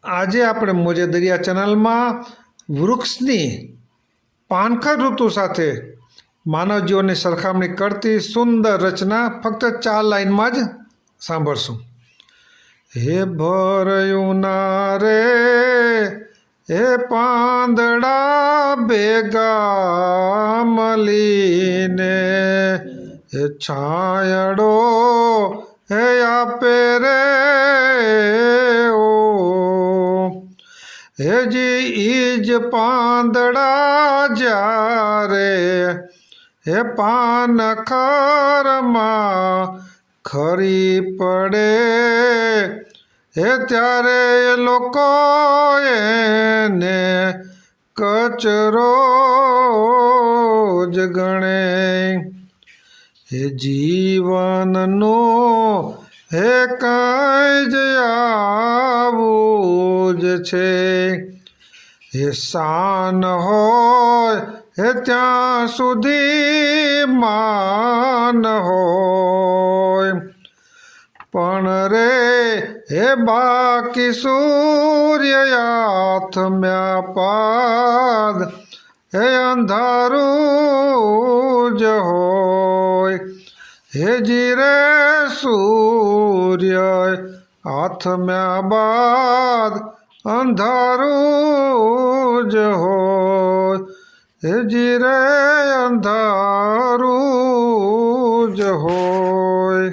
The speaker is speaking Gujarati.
આજે આપણે મોજે દરિયા ચેનલમાં વૃક્ષની પાનખર ઋતુ સાથે માનવ જીવનની સરખામણી કરતી સુંદર રચના ફક્ત 4 લાઈનમાં જ સાંભળશું. હે ભર્યું ના રે હે પાંદડા ભેગા મળીને, હે છાંયડો હે આપે રે ઓ, હેજી ઈજ પાંદડા જ્યારે હે પાનખરમાં ખરી પડે, હે ત્યારે લોકો એને કચરો જ ગણે. હે જીવનનો હે કંઈ જ આવું જ છે, હે શાન હોય હે ત્યાં સુધી માન હોય, પણ રે હે બાકી સૂર્ય આથમ્યા પાદ હે અંધારું જ હોય. હે જીરે સૂર્ય આથમ્યા બાદ અંધારું જ હોય, હે જીરે અંધારું જ હોય.